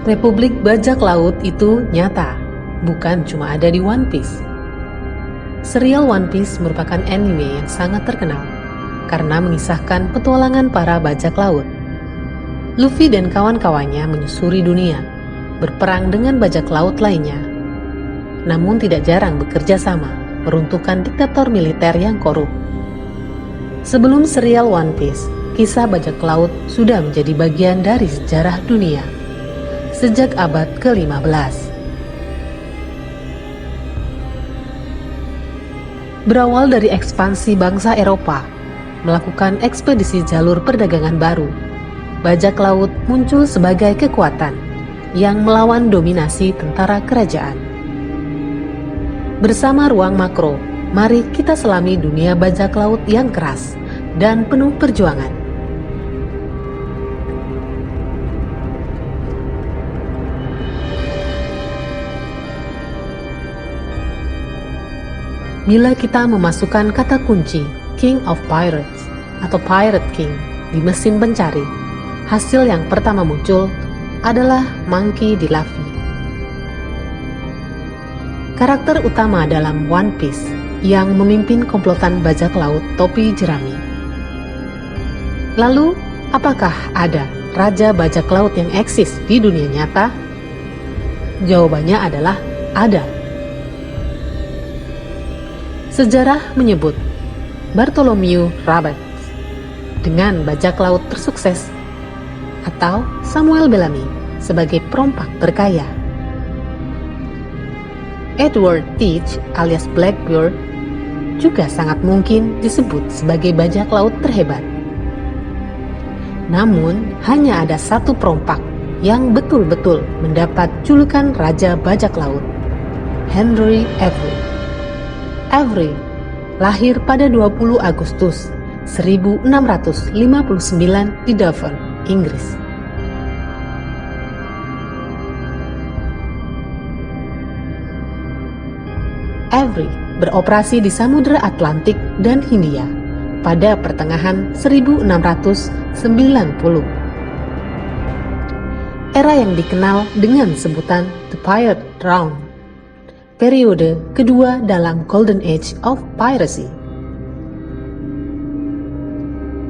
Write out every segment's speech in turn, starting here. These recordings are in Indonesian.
Republik Bajak Laut itu nyata, bukan cuma ada di One Piece. Serial One Piece merupakan anime yang sangat terkenal karena mengisahkan petualangan para bajak laut. Luffy dan kawan-kawannya menyusuri dunia, berperang dengan bajak laut lainnya. Namun tidak jarang bekerja sama, meruntuhkan diktator militer yang korup. Sebelum serial One Piece, kisah bajak laut sudah menjadi bagian dari sejarah dunia sejak abad ke-15. Berawal dari ekspansi bangsa Eropa, melakukan ekspedisi jalur perdagangan baru, bajak laut muncul sebagai kekuatan yang melawan dominasi tentara kerajaan. Bersama ruang makro, mari kita selami dunia bajak laut yang keras dan penuh perjuangan. Bila kita memasukkan kata kunci King of Pirates atau Pirate King di mesin pencari, hasil yang pertama muncul adalah Monkey D. Luffy. Karakter utama dalam One Piece yang memimpin komplotan bajak laut topi jerami. Lalu, apakah ada raja bajak laut yang eksis di dunia nyata? Jawabannya adalah ada. Sejarah menyebut Bartholomew Roberts dengan bajak laut tersukses, atau Samuel Bellamy sebagai perompak terkaya. Edward Teach alias Blackbeard juga sangat mungkin disebut sebagai bajak laut terhebat. Namun, hanya ada satu perompak yang betul-betul mendapat julukan Raja Bajak Laut, Henry Avery. Avery lahir pada 20 Agustus 1659 di Devon, Inggris. Avery beroperasi di Samudra Atlantik dan Hindia pada pertengahan 1690. Era yang dikenal dengan sebutan The Pirate Round, periode kedua dalam Golden Age of Piracy.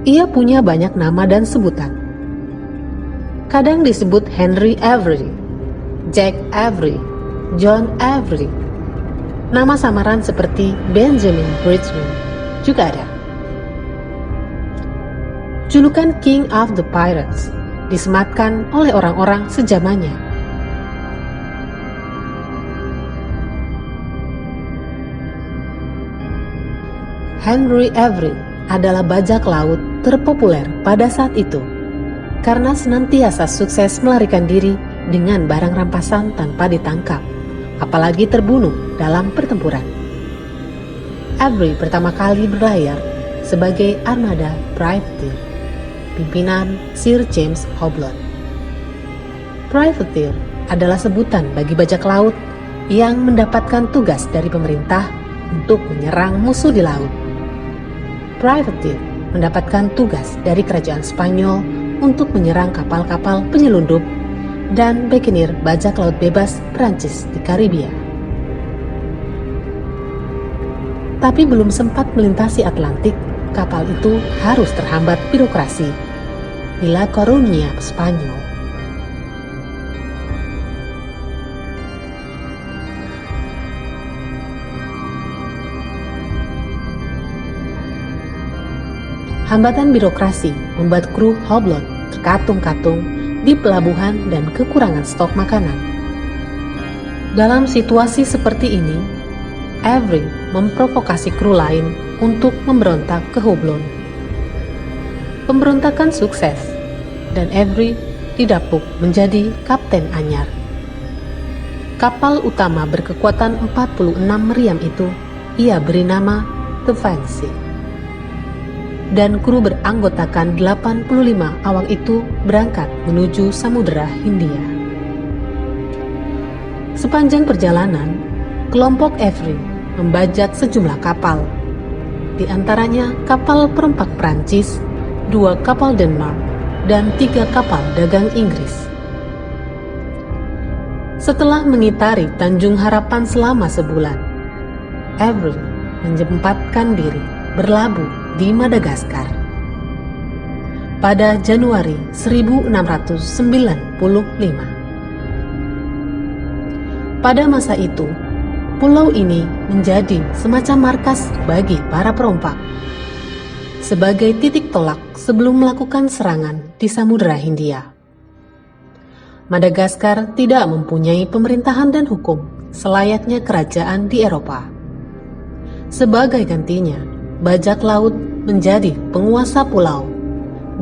Ia punya banyak nama dan sebutan. Kadang disebut Henry Avery, Jack Avery, John Avery. Nama samaran seperti Benjamin Bridgman juga ada. Julukan King of the Pirates disematkan oleh orang-orang sejamannya. Henry Avery adalah bajak laut terpopuler pada saat itu karena senantiasa sukses melarikan diri dengan barang rampasan tanpa ditangkap, apalagi terbunuh dalam pertempuran. Avery pertama kali berlayar sebagai armada privateer, pimpinan Sir James Hobson. Privateer adalah sebutan bagi bajak laut yang mendapatkan tugas dari pemerintah untuk menyerang musuh di laut. Privateer mendapatkan tugas dari kerajaan Spanyol untuk menyerang kapal-kapal penyelundup dan buccaneer bajak laut bebas Prancis di Karibia. Tapi belum sempat melintasi Atlantik, kapal itu harus terhambat birokrasi di La Coruña, Spanyol. Hambatan birokrasi membuat kru Hobson terkatung-katung di pelabuhan dan kekurangan stok makanan. Dalam situasi seperti ini, Avery memprovokasi kru lain untuk memberontak ke Hobson. Pemberontakan sukses, dan Avery didapuk menjadi kapten anyar. Kapal utama berkekuatan 46 meriam itu ia beri nama The Fancy. Dan kru beranggotakan 85 awak itu berangkat menuju Samudra Hindia. Sepanjang perjalanan, kelompok Avery membajak sejumlah kapal, di antaranya kapal perompak Prancis, 2 kapal Denmark, dan 3 kapal dagang Inggris. Setelah mengitari Tanjung Harapan selama sebulan, Avery menyempatkan diri berlabuh di Madagaskar. Pada Januari 1695. Pada masa itu, pulau ini menjadi semacam markas bagi para perompak, sebagai titik tolak sebelum melakukan serangan di Samudera Hindia. Madagaskar tidak mempunyai pemerintahan dan hukum selayaknya kerajaan di Eropa. Sebagai gantinya, bajak laut menjadi penguasa pulau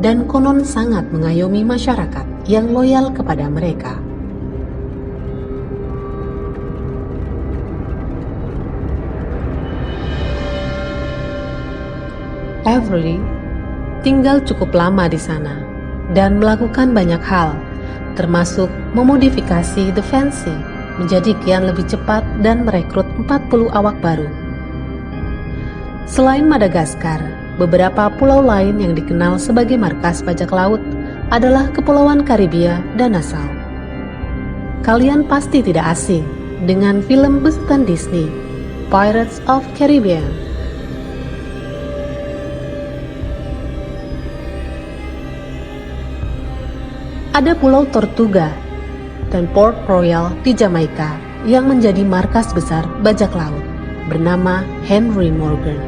dan konon sangat mengayomi masyarakat yang loyal kepada mereka. Avery tinggal cukup lama di sana dan melakukan banyak hal, termasuk memodifikasi The Fancy menjadi kian lebih cepat dan merekrut 40 awak baru. Selain Madagaskar, beberapa pulau lain yang dikenal sebagai markas bajak laut adalah Kepulauan Karibia dan Nassau. Kalian pasti tidak asing dengan film besutan Disney, Pirates of Caribbean. Ada Pulau Tortuga dan Port Royal di Jamaika yang menjadi markas besar bajak laut bernama Henry Morgan.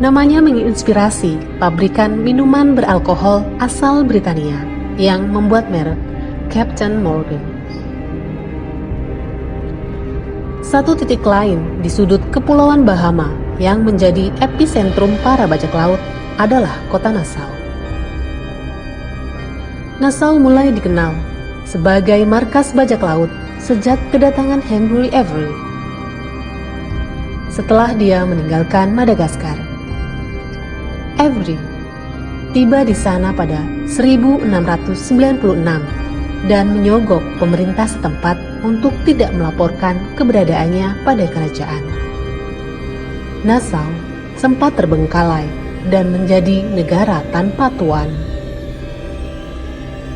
Namanya menginspirasi pabrikan minuman beralkohol asal Britania yang membuat merek Captain Morgan. Satu titik lain di sudut Kepulauan Bahama yang menjadi epicentrum para bajak laut adalah kota Nassau. Nassau mulai dikenal sebagai markas bajak laut sejak kedatangan Henry Avery. Setelah dia meninggalkan Madagaskar, Avery tiba di sana pada 1696 dan menyogok pemerintah setempat untuk tidak melaporkan keberadaannya pada kerajaan. Nassau sempat terbengkalai dan menjadi negara tanpa tuan.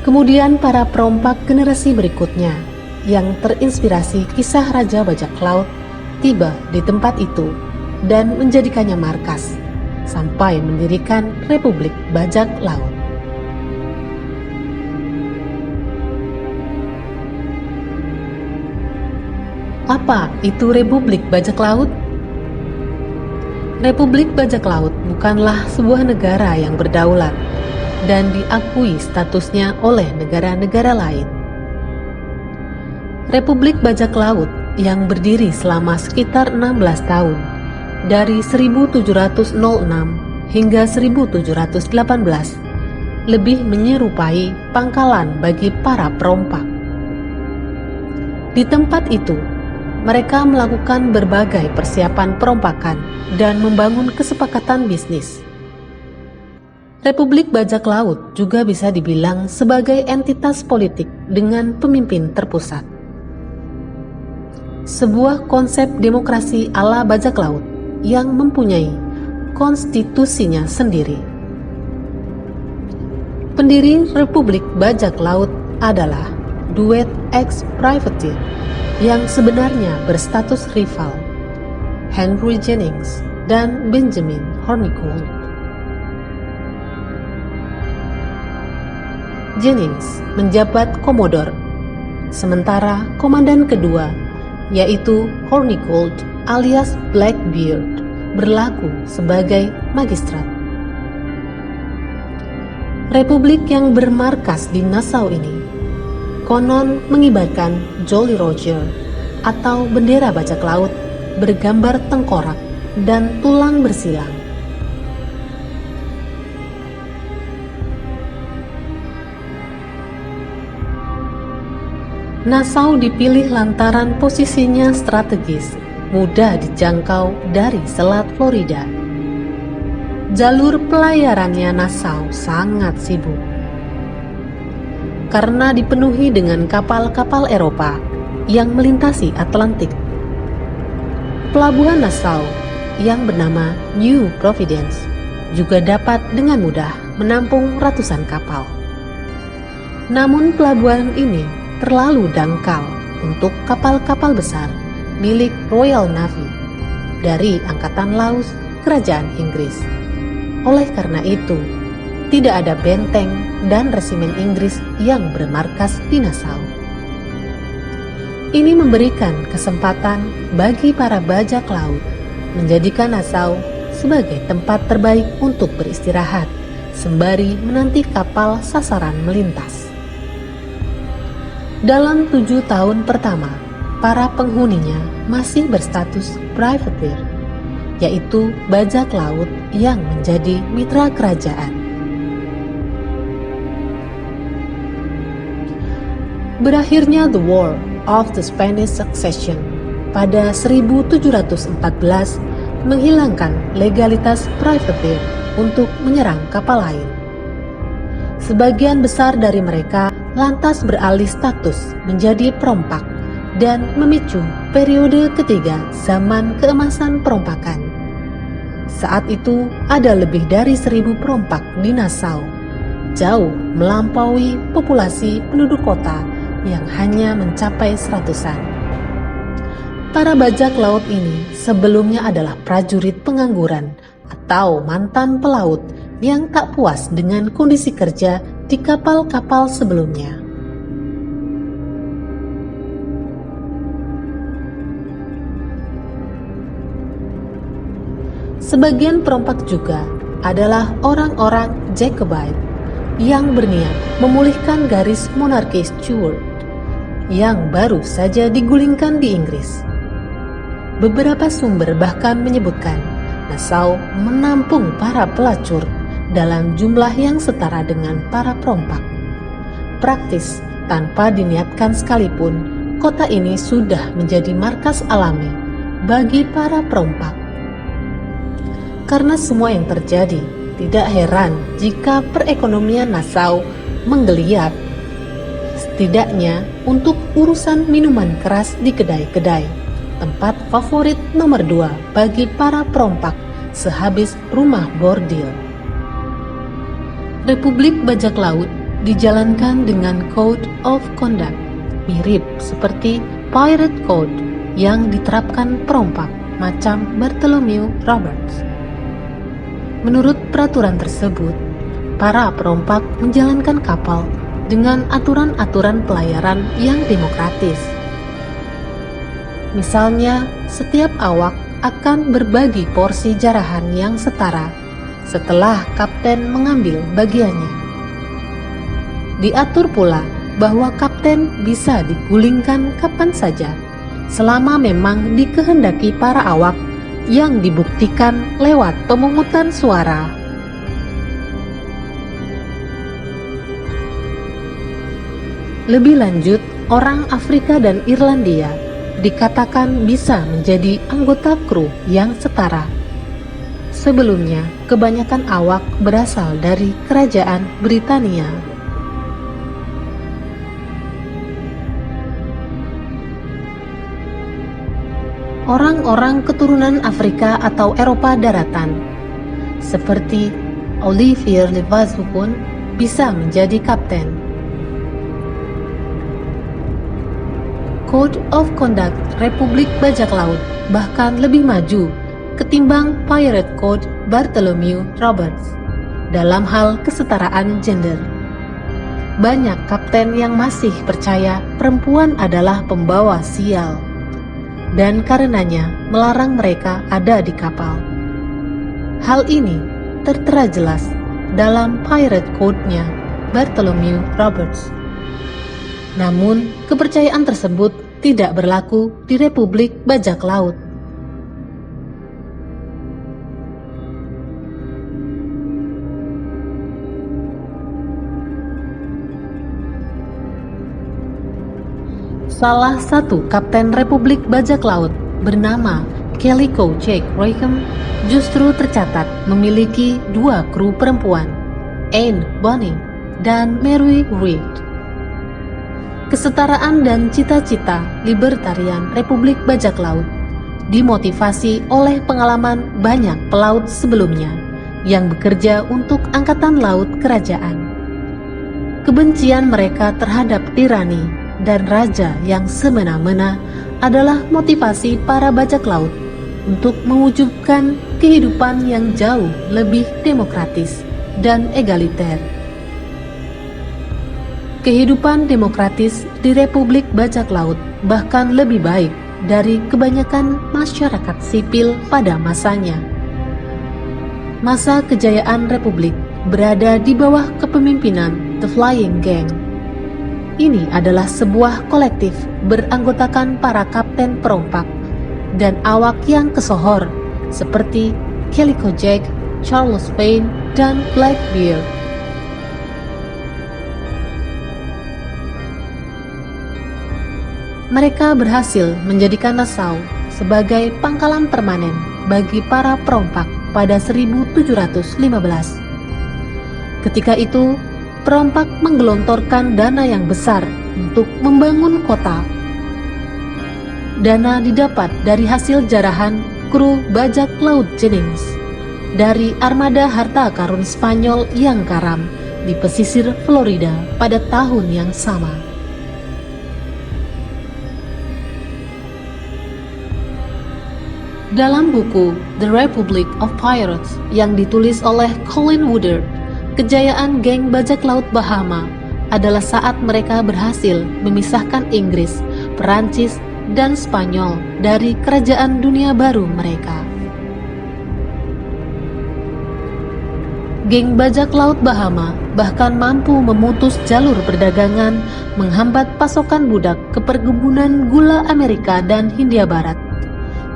Kemudian para perompak generasi berikutnya yang terinspirasi kisah Raja Bajak Laut tiba di tempat itu dan menjadikannya markas sampai mendirikan Republik Bajak Laut. Apa itu Republik Bajak Laut? Republik Bajak Laut bukanlah sebuah negara yang berdaulat dan diakui statusnya oleh negara-negara lain. Republik Bajak Laut yang berdiri selama sekitar 16 tahun, dari 1706 hingga 1718, lebih menyerupai pangkalan bagi para perompak. Di tempat itu, mereka melakukan berbagai persiapan perompakan dan membangun kesepakatan bisnis. Republik Bajak Laut juga bisa dibilang sebagai entitas politik dengan pemimpin terpusat. Sebuah konsep demokrasi ala bajak laut yang mempunyai konstitusinya sendiri. Pendiri Republik Bajak Laut adalah duet ex-privateer yang sebenarnya berstatus rival, Henry Jennings dan Benjamin Hornigold. Jennings menjabat komodor, sementara komandan kedua, yaitu Hornigold alias Blackbeard, berlaku sebagai magistrat. Republik yang bermarkas di Nassau ini konon mengibarkan Jolly Roger atau bendera bajak laut bergambar tengkorak dan tulang bersilang. Nassau dipilih lantaran posisinya strategis, mudah dijangkau dari Selat Florida. Jalur pelayarannya Nassau sangat sibuk karena dipenuhi dengan kapal-kapal Eropa yang melintasi Atlantik. Pelabuhan Nassau yang bernama New Providence juga dapat dengan mudah menampung ratusan kapal. Namun pelabuhan ini terlalu dangkal untuk kapal-kapal besar milik Royal Navy dari Angkatan Laut Kerajaan Inggris. Oleh karena itu, tidak ada benteng dan resimen Inggris yang bermarkas di Nassau. Ini memberikan kesempatan bagi para bajak laut menjadikan Nassau sebagai tempat terbaik untuk beristirahat sembari menanti kapal sasaran melintas. Dalam 7 tahun pertama, para penghuninya masih berstatus privateer, yaitu bajak laut yang menjadi mitra kerajaan. Berakhirnya The War of the Spanish Succession pada 1714 menghilangkan legalitas privateer untuk menyerang kapal lain. Sebagian besar dari mereka lantas beralih status menjadi perompak dan memicu periode ketiga zaman keemasan perompakan. Saat itu ada lebih dari 1.000 perompak di Nassau, jauh melampaui populasi penduduk kota yang hanya mencapai 100-an. Para bajak laut ini sebelumnya adalah prajurit pengangguran atau mantan pelaut yang tak puas dengan kondisi kerja di kapal-kapal sebelumnya. Sebagian perompak juga adalah orang-orang Jacobite yang berniat memulihkan garis monarki Stuart yang baru saja digulingkan di Inggris. Beberapa sumber bahkan menyebutkan Nassau menampung para pelacur dalam jumlah yang setara dengan para perompak. Praktis, tanpa diniatkan sekalipun, kota ini sudah menjadi markas alami bagi para perompak. Karena semua yang terjadi, tidak heran jika perekonomian Nassau menggeliat, setidaknya untuk urusan minuman keras di kedai-kedai, tempat favorit nomor 2 bagi para perompak sehabis rumah bordil. Republik Bajak Laut dijalankan dengan Code of Conduct, mirip seperti Pirate Code yang diterapkan perompak macam Bartholomew Roberts. Menurut peraturan tersebut, para perompak menjalankan kapal dengan aturan-aturan pelayaran yang demokratis. Misalnya, setiap awak akan berbagi porsi jarahan yang setara setelah kapten mengambil bagiannya. Diatur pula bahwa kapten bisa digulingkan kapan saja, selama memang dikehendaki para awak yang dibuktikan lewat pemungutan suara. Lebih lanjut, orang Afrika dan Irlandia dikatakan bisa menjadi anggota kru yang setara. Sebelumnya, kebanyakan awak berasal dari Kerajaan Britania. Orang-orang keturunan Afrika atau Eropa daratan, seperti Olivier Levasseur pun bisa menjadi kapten. Code of Conduct Republik Bajak Laut bahkan lebih maju ketimbang Pirate Code Bartholomew Roberts dalam hal kesetaraan gender. Banyak kapten yang masih percaya perempuan adalah pembawa sial, dan karenanya melarang mereka ada di kapal. Hal ini tertera jelas dalam Pirate Code-nya Bartholomew Roberts. Namun, kepercayaan tersebut tidak berlaku di Republik Bajak Laut. Salah satu kapten Republik Bajak Laut bernama Calico Jack Rackham justru tercatat memiliki 2 kru perempuan, Anne Bonny dan Mary Read. Kesetaraan dan cita-cita libertarian Republik Bajak Laut dimotivasi oleh pengalaman banyak pelaut sebelumnya yang bekerja untuk Angkatan Laut Kerajaan. Kebencian mereka terhadap tirani dan raja yang semena-mena adalah motivasi para bajak laut untuk mewujudkan kehidupan yang jauh lebih demokratis dan egaliter. Kehidupan demokratis di Republik Bajak Laut bahkan lebih baik dari kebanyakan masyarakat sipil pada masanya. Masa kejayaan Republik berada di bawah kepemimpinan The Flying Gang. Ini adalah sebuah kolektif beranggotakan para kapten perompak dan awak yang kesohor seperti Calico Jack, Charles Payne, dan Blackbeard. Mereka berhasil menjadikan Nassau sebagai pangkalan permanen bagi para perompak pada 1715. Ketika itu, perompak menggelontorkan dana yang besar untuk membangun kota. Dana didapat dari hasil jarahan kru bajak laut Jennings dari armada harta karun Spanyol yang karam di pesisir Florida pada tahun yang sama. Dalam buku The Republic of Pirates yang ditulis oleh Colin Woodard, kejayaan geng bajak laut Bahama adalah saat mereka berhasil memisahkan Inggris, Perancis, dan Spanyol dari kerajaan dunia baru mereka. Geng bajak laut Bahama bahkan mampu memutus jalur perdagangan, menghambat pasokan budak ke perkebunan gula Amerika dan Hindia Barat,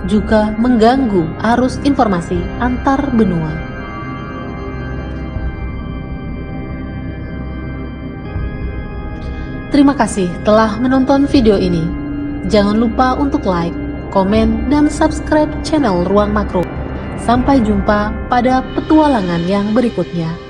juga mengganggu arus informasi antar benua. Terima kasih telah menonton video ini. Jangan lupa untuk like, komen, dan subscribe channel Ruang Makro. Sampai jumpa pada petualangan yang berikutnya.